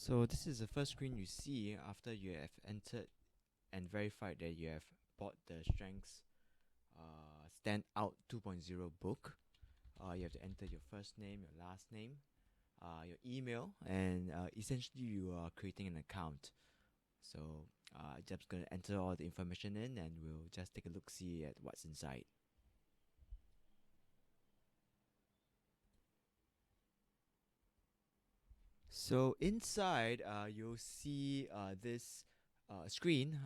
So this is the first screen you see after you have entered and verified that you have bought the Strengths Standout 2.0 book. You have to enter your first name, your last name, your email, and essentially you are creating an account. So just gonna enter all the information in, and we'll just take a look see at what's inside. So inside, you'll see this screen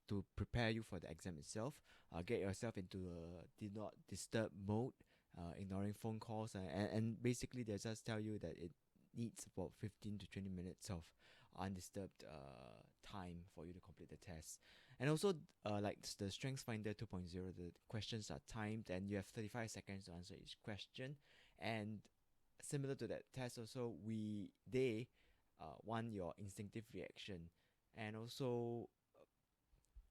to prepare you for the exam itself. Get yourself into a do not disturb mode, ignoring phone calls, and basically they just tell you that it needs about 15 to 20 minutes of undisturbed time for you to complete the test. And also, like the Strengths Finder 2.0, the questions are timed, and you have 35 seconds to answer each question. And similar to that test also, they want your instinctive reaction, and also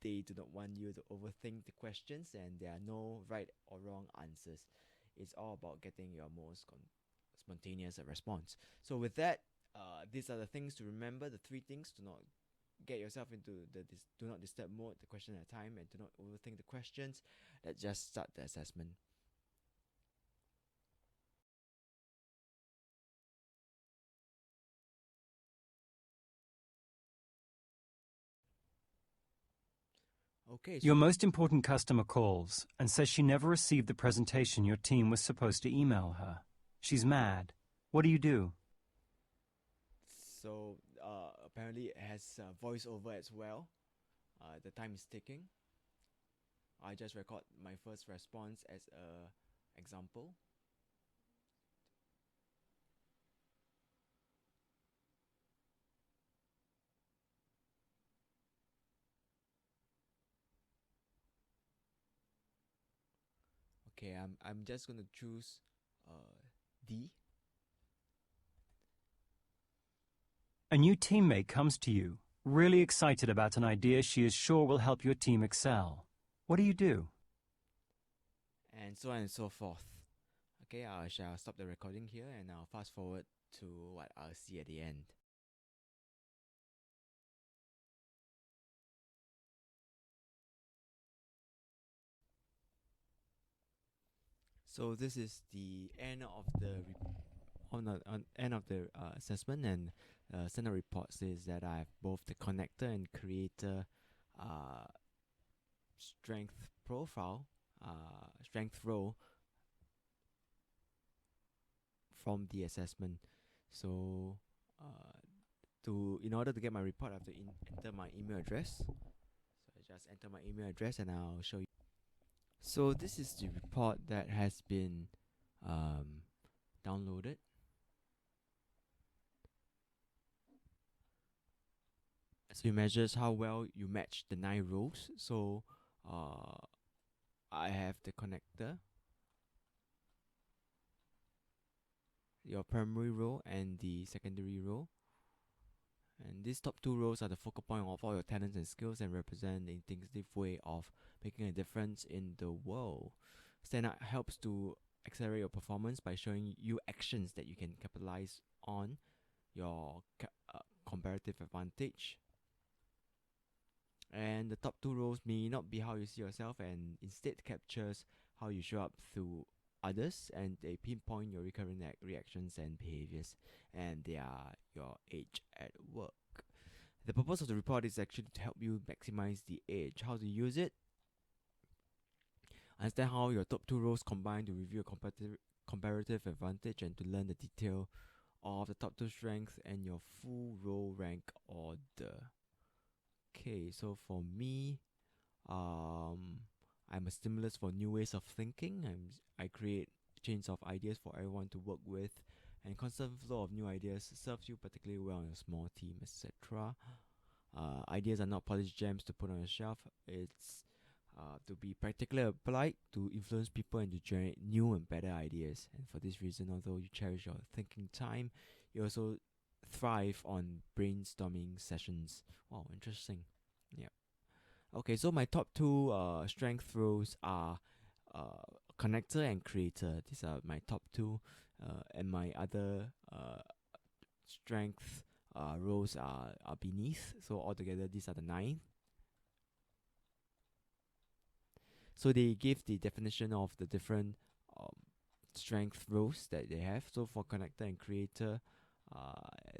they do not want you to overthink the questions, and there are no right or wrong answers. It's all about getting your most spontaneous response. So with that, these are the things to remember, the three things: to not get yourself into the do not disturb mode, the question at a time, and do not overthink the questions. Let's just start the assessment. Okay, Your so most important customer calls and says she never received the presentation your team was supposed to email her. She's mad. What do you do? apparently it has voiceover as well. The time is ticking. I just record my first response as a example. Okay, I'm just gonna choose D. A new teammate comes to you, really excited about an idea she is sure will help your team excel. What do you do? And so on and so forth. Okay, I shall stop the recording here and I'll fast forward to what I'll see at the end. So this is the end of the end of the assessment, and standard report says that I have both the connector and creator strength profile, strength role from the assessment. So in order to get my report, I have to enter my email address. So I just enter my email address and I'll show you. So this is the report that has been downloaded. So it measures how well you match the 9 rows. So I have the connector, your primary row, and the secondary row. And these top 2 rows are the focal point of all your talents and skills and represent the instinctive way of making a difference in the world. Standout helps to accelerate your performance by showing you actions that you can capitalize on your comparative advantage. And the top 2 rows may not be how you see yourself, and instead captures how you show up through others, and they pinpoint your recurring reactions and behaviors, and they are your edge at work. The purpose of the report is actually to help you maximize the edge. How to use it? Understand how your top 2 rows combine to review a comparative advantage, and to learn the detail of the top 2 strengths and your full row rank order. Okay, so for me, I'm a stimulus for new ways of thinking. I create chains of ideas for everyone to work with, and constant flow of new ideas serves you particularly well on a small team, etc. Ideas are not polished gems to put on a shelf. It's to be practically applied to influence people and to generate new and better ideas. And for this reason, although you cherish your thinking time, you also thrive on brainstorming sessions. Wow, interesting. Yeah. Okay, so my top 2 strength roles are connector and creator. These are my top 2, and my other strength roles are beneath. So altogether, these are the 9. So they give the definition of the different um, strength roles that they have. So for connector and creator,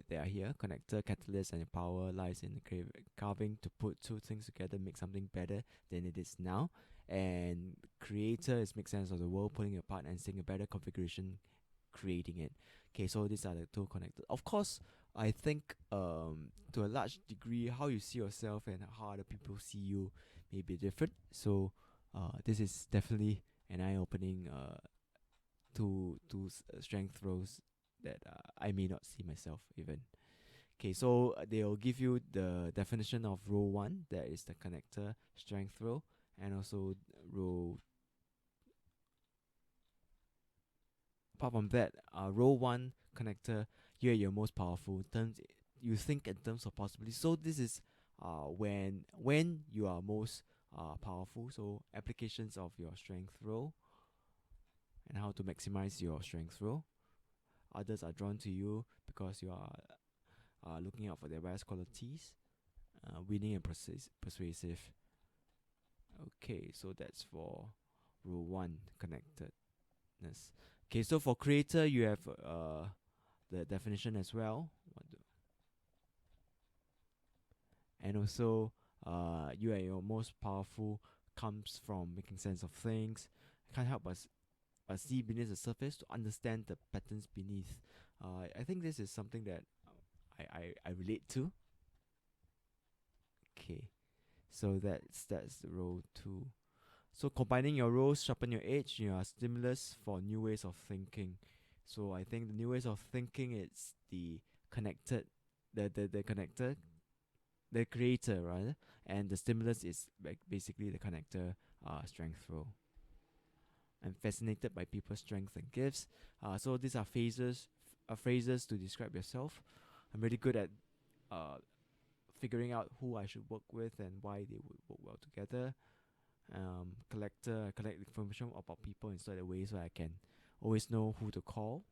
they are here. Connector, catalyst, and power lies in the carving to put two things together, make something better than it is now. And creator is make sense of the world, pulling it apart and seeing a better configuration, creating it. Okay, so these are the two connectors. Of course, I think to a large degree, how you see yourself and how other people see you may be different. So this is definitely an eye-opening strength roles that I may not see myself even. Okay, so they'll give you the definition of role 1, that is the connector strength role, and also role. Apart from that, role 1 connector, here you're most powerful. Terms you think in terms of possibility. So this is when you are most powerful. So applications of your strength role and how to maximize your strength role. Others are drawn to you because you are looking out for their best qualities, winning and persuasive. Okay, so that's for rule 1, connectedness. Okay, so for creator, you have the definition as well. And also, you are your most powerful comes from making sense of things. Can't help but see beneath the surface to understand the patterns beneath. I think this is something that I relate to. Okay, so that's the role 2. So combining your roles, sharpen your edge, you are stimulus for new ways of thinking. So I think the new ways of thinking is the connected, the connector, the creator rather, and the stimulus is basically the connector strength role. I'm fascinated by people's strengths and gifts. So these are phrases to describe yourself. I'm really good at figuring out who I should work with and why they would work well together. Collector, I collect information about people in such a way so I can always know who to call.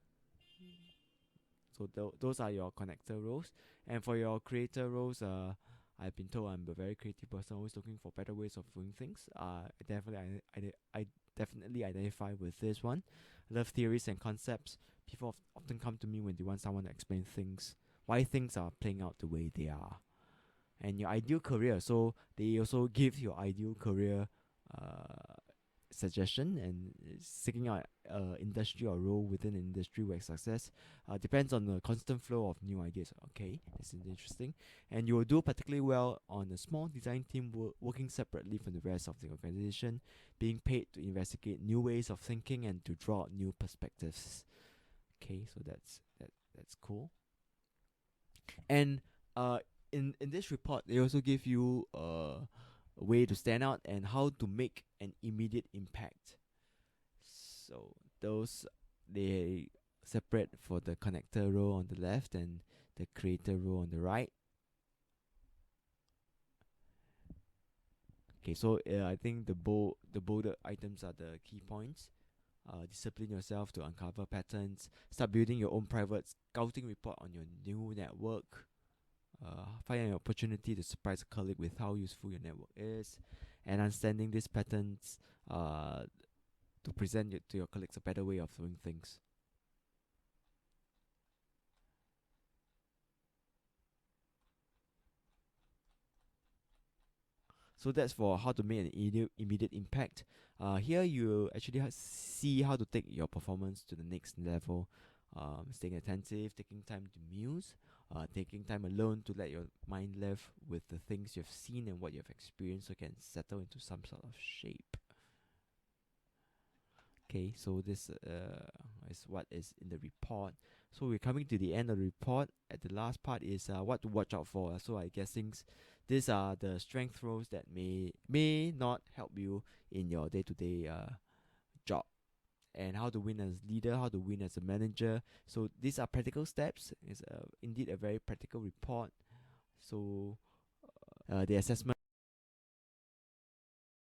So those are your connector roles. And for your creator roles, I've been told I'm a very creative person, always looking for better ways of doing things. I definitely identify with this one. I love theories and concepts. People often come to me when they want someone to explain things, why things are playing out the way they are. And your ideal career, so they also give your ideal career suggestion, and seeking out industry or role within an industry where success depends on the constant flow of new ideas. Okay, this is interesting. And you will do particularly well on a small design team working separately from the rest of the organization, being paid to investigate new ways of thinking and to draw out new perspectives. Okay, so that's cool. And in this report, they also give you a way to stand out and how to make an immediate impact. So those, they separate for the connector role on the left and the creator role on the right. Okay, so I think the bolder items are the key points. Discipline yourself to uncover patterns. Start building your own private scouting report on your new network. Find an opportunity to surprise a colleague with how useful your network is, and understanding these patterns to present to your colleagues a better way of doing things. So that's for how to make an immediate impact. Here you actually see how to take your performance to the next level. Staying attentive, taking time to muse, taking time alone to let your mind live with the things you've seen and what you've experienced, so it can settle into some sort of shape. Okay, so this is what is in the report. So we're coming to the end of the report. At the last part is what to watch out for. So I guess these are the strength roles that may not help you in your day-to-day job, and how to win as a leader, how to win as a manager. So these are practical steps. It's indeed a very practical report. So the assessment